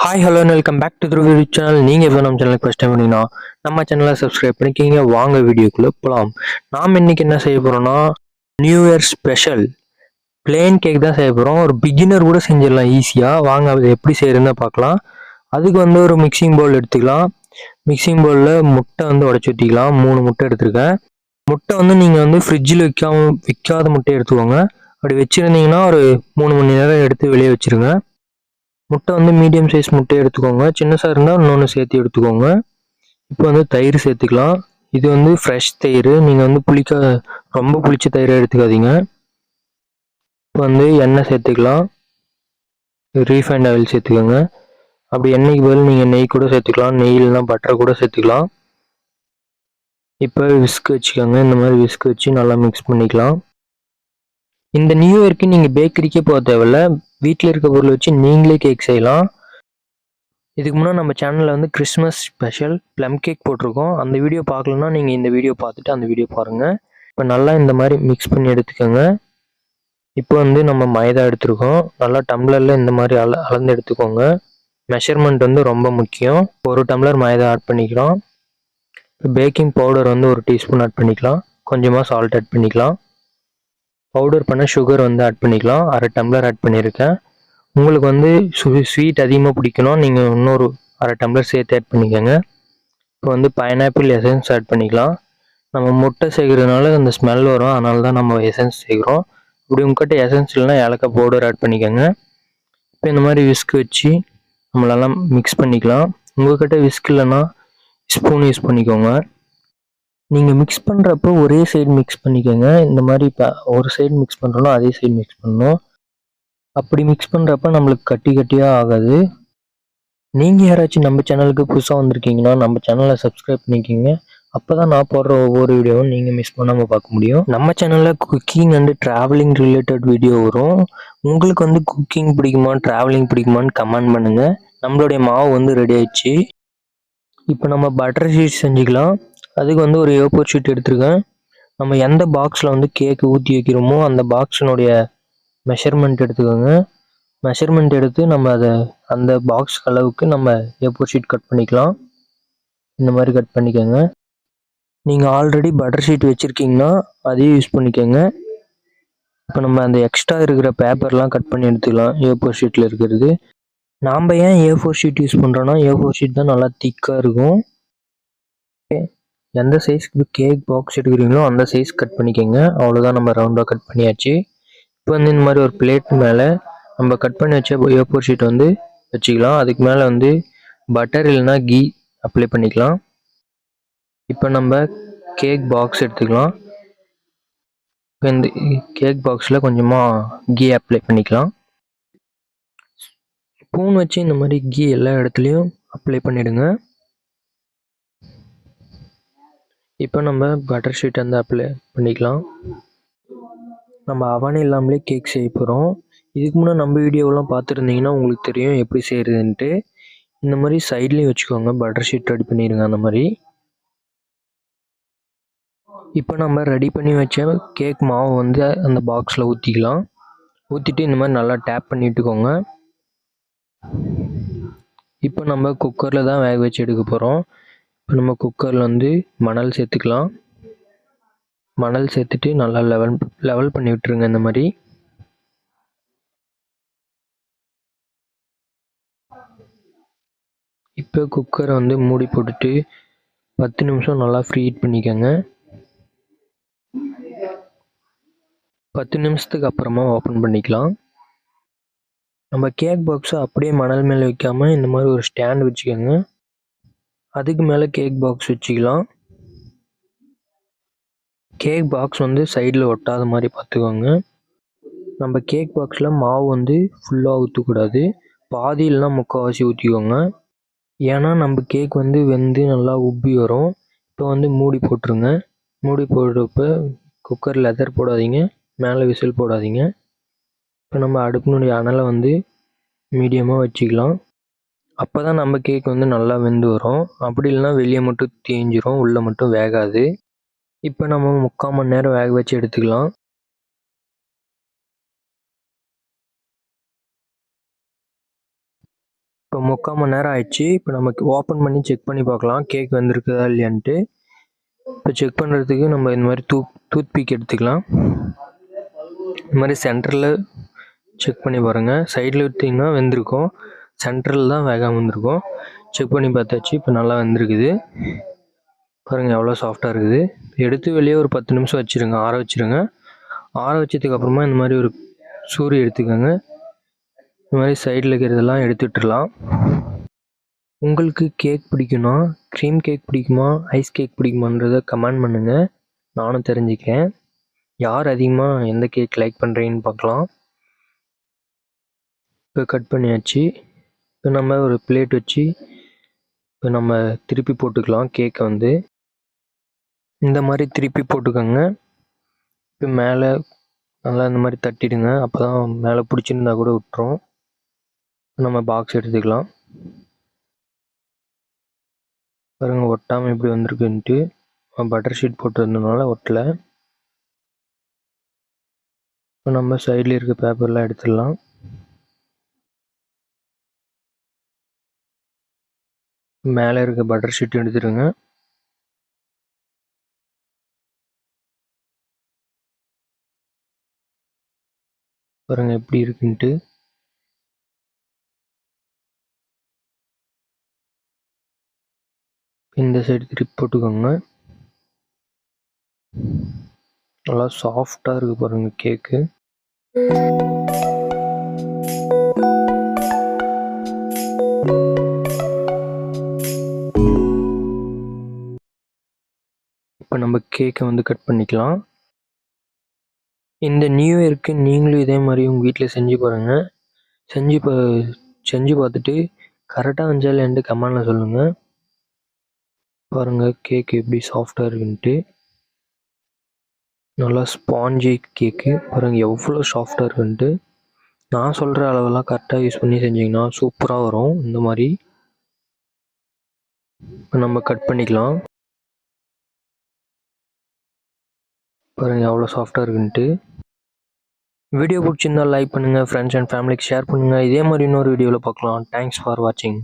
Hi hello welcome back to the channel. நீங்கள் இப்போ நம்ம சேனலுக்கு ஃபஸ்ட் டைம் பண்ணிங்கன்னா நம்ம சேனலை சப்ஸ்கிரைப் பண்ணிக்கிங்க. வாங்க வீடியோக்குள்ளே போகலாம். நாம் இன்றைக்கி என்ன செய்ய போகிறோம்னா new year special plane cake தான் செய்ய போகிறோம். ஒரு பிகினர் கூட செஞ்சிடலாம் ஈஸியாக. வாங்க அது எப்படி செய்கிறதுன்னு பார்க்கலாம். அதுக்கு ஒரு மிக்சிங் பவுல் எடுத்துக்கலாம். மிக்சிங் பவுலில் முட்டை உடச்சி ஊற்றிக்கலாம். 3 முட்டை எடுத்துருக்கேன். முட்டை நீங்கள் ஃப்ரிட்ஜில் வைக்காத முட்டை எடுத்துக்கோங்க. அப்படி வச்சுருந்தீங்கன்னா ஒரு 3 மணி நேரம் எடுத்து வெளியே வச்சுருங்க. முட்டை மீடியம் சைஸ் முட்டை எடுத்துக்கோங்க. சின்னசாக இருந்தால் இன்னொன்று சேர்த்து எடுத்துக்கோங்க. இப்போ தயிர் சேர்த்துக்கலாம். இது ஃப்ரெஷ் தயிர். நீங்கள் ரொம்ப புளிச்ச தயிரை எடுத்துக்காதீங்க. இப்போ எண்ணெய் சேர்த்துக்கலாம். ரீஃபைண்ட் ஆயில் சேர்த்துக்கோங்க. அப்படி எண்ணெய்க்கு பதில் நீங்கள் நெய் கூட சேர்த்துக்கலாம். நெய் இல்லைனா பட்டர் கூட சேர்த்துக்கலாம். இப்போ விஸ்க் வச்சுக்கோங்க. இந்த மாதிரி விஸ்க் வச்சு நல்லா மிக்ஸ் பண்ணிக்கலாம். இந்த நியூ இயர்க்கு நீங்கள் பேக்கரிக்கே போக தேவையில்ல. வீட்டில் இருக்க பொருள் வச்சு நீங்களே கேக் செய்யலாம். இதுக்கு முன்னாடி நம்ம சேனலில் கிறிஸ்மஸ் ஸ்பெஷல் ப்ளம் கேக் போட்டிருக்கோம். அந்த வீடியோ பார்க்கலன்னா நீங்கள் இந்த வீடியோ பார்த்துட்டு அந்த வீடியோ பாருங்கள். இப்போ நல்லா இந்த மாதிரி மிக்ஸ் பண்ணி எடுத்துக்கோங்க. இப்போ நம்ம மைதா எடுத்துருக்கோம். நல்லா டம்ளரில் இந்த மாதிரி அளந்து எடுத்துக்கோங்க. மெஷர்மெண்ட் ரொம்ப முக்கியம். 1 டம்ளர் மைதா ஆட் பண்ணிக்கலாம். இப்போ பேக்கிங் பவுடர் 1 டீஸ்பூன் ஆட் பண்ணிக்கலாம். கொஞ்சமாக சால்ட் ஆட் பண்ணிக்கலாம். பவுடர் பண்ண சுகர் ஆட் பண்ணிக்கலாம். 1/2 டம்ளர் ஆட் பண்ணியிருக்கேன். உங்களுக்கு ஸ்வீட் அதிகமாக பிடிக்கணும், நீங்கள் இன்னொரு 1/2 டம்ளர் சேர்த்து ஆட் பண்ணிக்கோங்க. இப்போ பைனாப்பிள் எசன்ஸ் ஆட் பண்ணிக்கலாம். நம்ம முட்டை சேர்க்கறதுனால அந்த ஸ்மெல் வரும், அதனால தான் நம்ம எசன்ஸ் சேர்க்குறோம். இப்படி உங்கள்கிட்ட எசன்ஸ் இல்லைனா ஏலக்காய் பவுடர் ஆட் பண்ணிக்கோங்க. இப்போ இந்த மாதிரி விஸ்க் வச்சு நம்மளெல்லாம் மிக்ஸ் பண்ணிக்கலாம். உங்கள்கிட்ட விஸ்க் இல்லைன்னா ஸ்பூன் யூஸ் பண்ணிக்கோங்க. நீங்கள் மிக்ஸ் பண்ணுறப்போ ஒரே சைடு மிக்ஸ் பண்ணிக்கோங்க. இந்த மாதிரி இப்போ ஒரு சைடு மிக்ஸ் பண்ணுறோன்னா அதே சைடு மிக்ஸ் பண்ணணும். அப்படி மிக்ஸ் பண்ணுறப்ப நம்மளுக்கு கட்டி கட்டியாக ஆகாது. நீங்கள் யாராச்சும் நம்ம சேனலுக்கு புதுசாக வந்திருக்கீங்கன்னா நம்ம சேனலை சப்ஸ்கிரைப் பண்ணிக்கிங்க. அப்போ தான் நான் போடுற ஒவ்வொரு வீடியோவும் நீங்கள் மிஸ் பண்ணாமல் பார்க்க முடியும். நம்ம சேனலில் cooking and travelling related video வரும். உங்களுக்கு குக்கிங் பிடிக்குமா ட்ராவலிங் பிடிக்குமான்னு கமெண்ட் பண்ணுங்கள். நம்மளுடைய மாவு ரெடி ஆயிடுச்சு. இப்போ நம்ம பட்டர் ஷீட் செஞ்சுக்கலாம். அதுக்கு ஒரு A4 ஷீட் எடுத்துருக்கேன். நம்ம எந்த பாக்ஸில் கேக்கு ஊற்றி வைக்கிறோமோ அந்த பாக்ஸினுடைய மெஷர்மெண்ட் எடுத்துக்கோங்க. மெஷர்மெண்ட் எடுத்து நம்ம அந்த பாக்ஸ் அளவுக்கு நம்ம A4 ஷீட் கட் பண்ணிக்கலாம். இந்த மாதிரி கட் பண்ணிக்கோங்க. நீங்கள் ஆல்ரெடி பட்டர் ஷீட் வச்சுருக்கீங்கன்னா அதையும் யூஸ் பண்ணிக்கோங்க. இப்போ நம்ம அந்த எக்ஸ்ட்ரா இருக்கிற பேப்பர்லாம் கட் பண்ணி எடுத்துக்கலாம். A4 ஷீட்டில் இருக்கிறது. நாம் ஏன் A4 ஷீட் யூஸ் பண்ணுறோன்னா A4 ஷீட் தான் நல்லா திக்காக இருக்கும். எந்த சைஸ்க்கு கேக் பாக்ஸ் எடுக்கிறீங்களோ அந்த சைஸ் கட் பண்ணிக்கோங்க. அவ்வளோதான், நம்ம ரவுண்டாக கட் பண்ணியாச்சு. இப்போ இந்த மாதிரி ஒரு பிளேட் மேலே நம்ம கட் பண்ணி வச்ச A4 ஷீட் வச்சுக்கலாம். அதுக்கு மேலே பட்டர் இல்லைனா கீ அப்ளை பண்ணிக்கலாம். இப்போ நம்ம கேக் பாக்ஸ் எடுத்துக்கலாம். இந்த கேக் பாக்ஸில் கொஞ்சமாக கீ அப்ளை பண்ணிக்கலாம். ஸ்பூன் வச்சு இந்த மாதிரி கீ எல்லா இடத்துலையும் அப்ளை பண்ணிவிடுங்க. இப்போ நம்ம பட்டர் ஷீட் அப்ளை பண்ணிக்கலாம். நம்ம அவன் இல்லாமலே கேக் செய்ய போகிறோம். இதுக்கு முன்னாடி நம்ம வீடியோவெலாம் பார்த்துருந்தீங்கன்னா உங்களுக்கு தெரியும் எப்படி செய்கிறதுன்ட்டு. இந்த மாதிரி சைட்லேயும் வச்சுக்கோங்க. பட்டர் ஷீட் ரெடி பண்ணிடுங்க அந்த மாதிரி. இப்போ நம்ம ரெடி பண்ணி வச்ச கேக் மாவு அந்த பாக்ஸில் ஊற்றிக்கலாம். ஊற்றிட்டு இந்த மாதிரி நல்லா டேப் பண்ணிட்டுக்கோங்க. இப்போ நம்ம குக்கரில் தான் வேக வச்சு எடுக்க போகிறோம். இப்போ நம்ம குக்கரில் மணல் சேர்த்துக்கலாம். மணல் சேர்த்துட்டு நல்லா லெவல் பண்ணி விட்டுருங்க. இந்த மாதிரி இப்போ குக்கரை மூடி போட்டுட்டு 10 நிமிஷம் நல்லா ஃப்ரீ ஹீட் பண்ணிக்கோங்க. 10 நிமிஷத்துக்கு அப்புறமா ஓப்பன் பண்ணிக்கலாம். நம்ம கேக் பாக்ஸை அப்படியே மணல் மேலே வைக்காமல் இந்த மாதிரி ஒரு ஸ்டாண்ட் வச்சுக்கோங்க. அதுக்கு மேலே கேக் பாக்ஸ் வச்சுக்கலாம். கேக் பாக்ஸ் சைடில் ஒட்டாத மாதிரி பார்த்துக்கோங்க. நம்ம கேக் பாக்ஸில் மாவு ஃபுல்லாக ஊற்றக்கூடாது. பாதி இல்லைனா முக்கால்வாசி ஊற்றிக்கோங்க. ஏன்னா நம்ம கேக் வெந்து நல்லா உப்பி வரும். இப்போ மூடி போட்டுருங்க. மூடி போடுறப்ப குக்கர் லெதர் போடாதீங்க, மேலே விசில் போடாதீங்க. இப்போ நம்ம அடுப்பினுடைய அனலை மீடியமாக வச்சுக்கலாம். அப்போ தான் நம்ம கேக் நல்லா வெந்து வரும். அப்படி இல்லைனா வெளியே மட்டும் தேஞ்சிரும், உள்ளே மட்டும் வேகாது. இப்போ நம்ம 3/4 மணி நேரம் வேக வச்சு எடுத்துக்கலாம். இப்போ 3/4 மணி நேரம் ஆயிடுச்சு. இப்போ நமக்கு ஓப்பன் பண்ணி செக் பண்ணி பார்க்கலாம் கேக் வெந்திருக்குதா இல்லையான்ட்டு. இப்போ செக் பண்ணுறதுக்கு நம்ம இந்த மாதிரி டூத் பீக் எடுத்துக்கலாம். இந்த மாதிரி சென்டரில் செக் பண்ணி பாருங்கள். சைடில் விட்டிங்கன்னா வெந்திருக்கும், சென்ட்ரல் தான் வேகாமல் வந்திருக்கும். செக் பண்ணி பார்த்தாச்சு. இப்போ நல்லா வெந்திருக்குது பாருங்கள், எவ்வளோ சாஃப்டாக இருக்குது. எடுத்து வெளியே ஒரு 10 நிமிஷம் வச்சுருங்க, ஆற வச்சுருங்க. ஆற வச்சதுக்கப்புறமா இந்த மாதிரி ஒரு சூரி எடுத்துக்கோங்க. இந்த மாதிரி சைடில் இருக்கிறதெல்லாம் எடுத்துட்டுலாம். உங்களுக்கு கேக் பிடிக்குன்னா க்ரீம் கேக் பிடிக்குமா ஐஸ் கேக் பிடிக்குமான்றதை கமெண்ட் பண்ணுங்கள், நானும் தெரிஞ்சுக்கிறேன். யார் அதிகமாக எந்த கேக் லைக் பண்ணுறீங்கன்னு பார்க்கலாம். இப்போ கட் பண்ணியாச்சு. இப்போ நம்ம ஒரு பிளேட் வச்சு இப்போ நம்ம திருப்பி போட்டுக்கலாம். கேக்கை வந்து இந்த மாதிரி திருப்பி போட்டுக்கோங்க. இப்போ மேலே நல்லா இந்த மாதிரி தட்டிடுங்க, அப்போ தான் மேலே பிடிச்சிருந்தா கூட விட்டுரும். நம்ம பாக்ஸ் எடுத்துக்கலாம். பாருங்கள் ஒட்டாமல் எப்படி வந்திருக்குன்ட்டு. Butter sheet போட்டிருந்ததுனால ஒட்டலை. இப்போ நம்ம சைடில் இருக்க பேப்பர்லாம் எடுத்துடலாம். மேலே இருக்க பட்டர் ஷீட் எடுத்துடுங்க. பாருங்கள் எப்படி இருக்குன்ட்டு. இந்த சைடு திருப்பி போட்டுக்கோங்க. நல்லா சாஃப்டாக இருக்குது பாருங்கள் கேக்கு. இப்போ நம்ம கேக்கை வந்து கட் பண்ணிக்கலாம். இந்த நியூ இயருக்கு நீங்களும் இதே மாதிரி உங்கள் வீட்டில் செஞ்சு பாருங்கள். செஞ்சு பார்த்துட்டு கரெக்டாக வந்துச்சா இல்லையான்ட்டு கமெண்டில் சொல்லுங்கள். பாருங்கள் கேக் எப்படி சாஃப்டாக இருக்குன்ட்டு. நல்லா ஸ்பாஞ்சி கேக்கு பாருங்கள் எவ்வளோ சாஃப்டாக இருக்குன்ட்டு. நான் சொல்கிற அளவெல்லாம் கரெக்டாக யூஸ் பண்ணி செஞ்சிங்கன்னா சூப்பராக வரும். இந்த மாதிரி இப்போ நம்ம கட் பண்ணிக்கலாம். பாருங்கள் எவ்வளோ சாஃப்டாக இருக்குன்ட்டு. வீடியோ பிடிச்சிருந்தா லைக் பண்ணுங்கள், ஃப்ரெண்ட்ஸ் அண்ட் ஃபேமிலிக்கு ஷேர் பண்ணுங்கள். இதே மாதிரி இன்னொரு வீடியோவில் பார்க்கலாம். தேங்க்ஸ் ஃபார் வாட்சிங்.